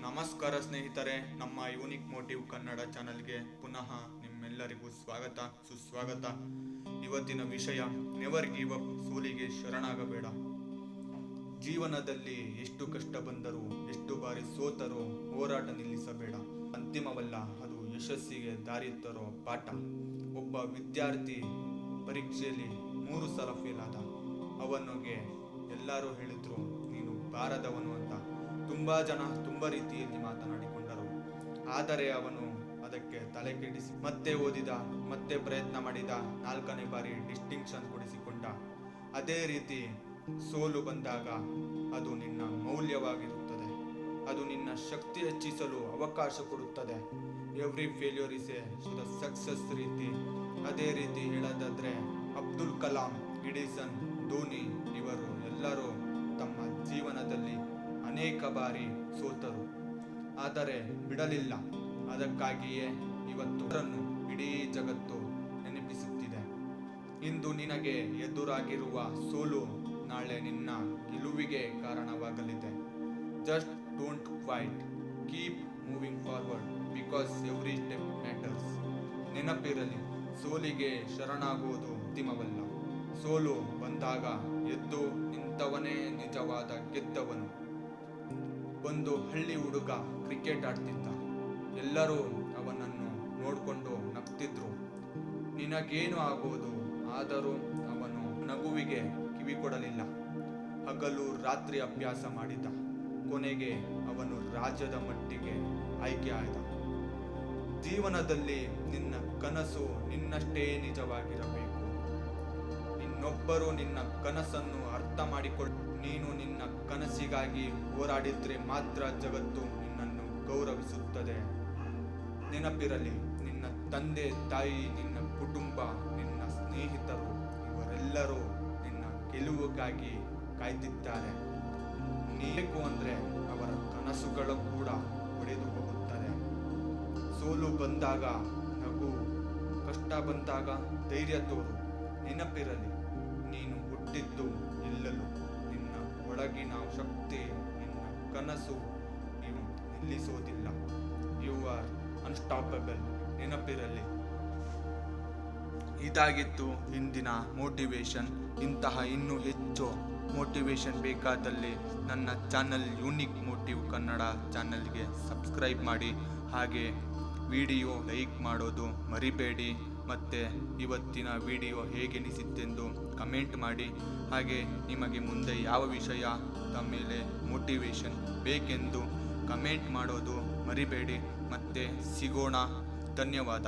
ನಮಸ್ಕಾರ ಸ್ನೇಹಿತರೆ, ನಮ್ಮ ಯೂನಿಕ್ ಮೋಟಿವ್ ಕನ್ನಡ ಚಾನಲ್ಗೆ ಪುನಃ ನಿಮ್ಮೆಲ್ಲರಿಗೂ ಸ್ವಾಗತ ಸುಸ್ವಾಗತ. ಇವತ್ತಿನ ವಿಷಯ ನೆವರ್ ಗಿವ್ ಅಪ್, ಸೋಲಿಗೆ ಶರಣಾಗಬೇಡ. ಜೀವನದಲ್ಲಿ ಎಷ್ಟು ಕಷ್ಟ ಬಂದರೂ, ಎಷ್ಟು ಬಾರಿ ಸೋತರೂ ಹೋರಾಟ ನಿಲ್ಲಿಸಬೇಡ. ಅಂತಿಮವಲ್ಲ, ಅದು ಯಶಸ್ಸಿಗೆ ದಾರಿ ತರೋ ಪಾಠ. ಒಬ್ಬ ವಿದ್ಯಾರ್ಥಿ ಪರೀಕ್ಷೆಯಲ್ಲಿ 3 ಸಲ ಫೇಲ್ ಆದ. ಅವನಿಗೆ ಎಲ್ಲರೂ ಹೇಳಿದ್ರು ನೀನು ಬಾರದವನು ಅಂತ. ತುಂಬಾ ಜನ ತುಂಬಾ ರೀತಿಯಲ್ಲಿ ಮಾತನಾಡಿಕೊಂಡರು. ಆದರೆ ಅವನು ಅದಕ್ಕೆ ತಲೆ ಕೆಡಿಸಿ ಮತ್ತೆ ಓದಿದ, ಮತ್ತೆ ಪ್ರಯತ್ನ ಮಾಡಿದ. 4ನೇ ಬಾರಿ ಡಿಸ್ಟಿಂಕ್ಷನ್ ಕೊಡಿಸಿಕೊಂಡ. ಅದೇ ರೀತಿ ಸೋಲು ಬಂದಾಗ ಅದು ನಿನ್ನ ಮೌಲ್ಯವಾಗಿರುತ್ತದೆ. ಅದು ನಿನ್ನ ಶಕ್ತಿ ಹೆಚ್ಚಿಸಲು ಅವಕಾಶ ಕೊಡುತ್ತದೆ. Every failure is A success ರೀತಿ. ಅದೇ ರೀತಿ ಹೇಳೋದಾದ್ರೆ ಅಬ್ದುಲ್ ಕಲಾಂ, ಎಡಿಸನ್, ಧೋನಿ ಇವರು ಎಲ್ಲರೂ ತಮ್ಮ ಜೀವನದಲ್ಲಿ ಅನೇಕ ಬಾರಿ ಸೋತರು, ಆದರೆ ಬಿಡಲಿಲ್ಲ. ಅದಕ್ಕಾಗಿಯೇ ಇವತ್ತು ಅವರನ್ನು ಇಡೀ ಜಗತ್ತು ನೆನಪಿಸುತ್ತಿದೆ. ಇಂದು ನಿನಗೆ ಎದುರಾಗಿರುವ ಸೋಲು ನಾಳೆ ನಿನ್ನ ಗೆಲುವಿಗೆ ಕಾರಣವಾಗಲಿದೆ. Just don't quit, keep moving forward because every step matters. ನೆನಪಿರಲಿ, ಸೋಲಿಗೆ ಶರಣಾಗುವುದು ಅಂತಿಮವಲ್ಲ. ಸೋಲು ಬಂದಾಗ ಎದ್ದು ನಿಂತವನೇ ನಿಜವಾದ ಗೆದ್ದವನು. ಒಂದು ಹಳ್ಳಿ ಹುಡುಗ ಕ್ರಿಕೆಟ್ ಆಡ್ತಿದ್ದ. ಎಲ್ಲರೂ ಅವನನ್ನು ನೋಡಿಕೊಂಡು ನಗ್ತಿದ್ರು. ನಿನಗೇನು ಆಗುವುದು? ಆದರೂ ಅವನು ನಗುವಿಗೆ ಕಿವಿ ಕೊಡಲಿಲ್ಲ. ಹಗಲು ರಾತ್ರಿ ಅಭ್ಯಾಸ ಮಾಡಿದ. ಕೊನೆಗೆ ಅವನು ರಾಜ್ಯದ ಮಟ್ಟಿಗೆ ಆಯ್ಕೆ ಆದ. ಜೀವನದಲ್ಲಿ ನಿನ್ನ ಕನಸು ನಿನ್ನಷ್ಟೇ ನಿಜವಾಗಿರಬೇಕು. ಇನ್ನೊಬ್ಬರು ನಿನ್ನ ಕನಸನ್ನು ಅರ್ಥ ಮಾಡಿಕೊಳ್ಳ. ನೀನು ನಿನ್ನ ಕನಸಿಗಾಗಿ ಹೋರಾಡಿದ್ರೆ ಮಾತ್ರ ಜಗತ್ತು ನಿನ್ನನ್ನು ಗೌರವಿಸುತ್ತದೆ. ನೆನಪಿರಲಿ, ನಿನ್ನ ತಂದೆ ತಾಯಿ, ನಿನ್ನ ಕುಟುಂಬ, ನಿನ್ನ ಸ್ನೇಹಿತರು ಇವರೆಲ್ಲರೂ ನಿನ್ನ ಗೆಲುವಿಗಾಗಿ ಕಾಯ್ದಿದ್ದಾರೆ. ನೀಬೇಕು ಅಂದ್ರೆ ಅವರ ಕನಸುಗಳು ಕೂಡ ಒಡೆದು ಹೋಗುತ್ತದೆ. ಸೋಲು ಬಂದಾಗ ನಗು, ಕಷ್ಟ ಬಂದಾಗ ಧೈರ್ಯ ತೋರು. ನೆನಪಿರಲಿ, ನೀನು ಹುಟ್ಟಿದ್ದು ಎಲ್ಲಲು. ನಿನ್ನ ಒಳಗಿನ ಶಕ್ತಿ, ನಿನ್ನ ಕನಸು ನೀವು ನಿಲ್ಲಿಸೋದಿಲ್ಲ. You are unstoppable. ನೆನಪಿರಲಿ. ಇದಾಗಿತ್ತು ಇಂದಿನ ಮೋಟಿವೇಶನ್. ಇಂತಹ ಇನ್ನೂ ಹೆಚ್ಚು ಮೋಟಿವೇಶನ್ ಬೇಕಾದಲ್ಲಿ ನನ್ನ ಚಾನಲ್ ಯೂನಿಕ್ ಮೋಟಿವ್ ಕನ್ನಡ ಚಾನಲ್ಗೆ ಸಬ್ಸ್ಕ್ರೈಬ್ ಮಾಡಿ. ಹಾಗೆ ವಿಡಿಯೋ ಲೈಕ್ ಮಾಡೋದು ಮರಿಬೇಡಿ. ಮತ್ತು ಇವತ್ತಿನ ವಿಡಿಯೋ ಹೇಗೆನಿಸಿತ್ತೆಂದು ಕಮೆಂಟ್ ಮಾಡಿ. ಹಾಗೆ ನಿಮಗೆ ಮುಂದೆ ಯಾವ ವಿಷಯದ ಮೇಲೆ ಮೋಟಿವೇಶನ್ ಬೇಕೆಂದು ಕಮೆಂಟ್ ಮಾಡೋದು ಮರಿಬೇಡಿ. ಮತ್ತೆ ಸಿಗೋಣ. ಧನ್ಯವಾದ.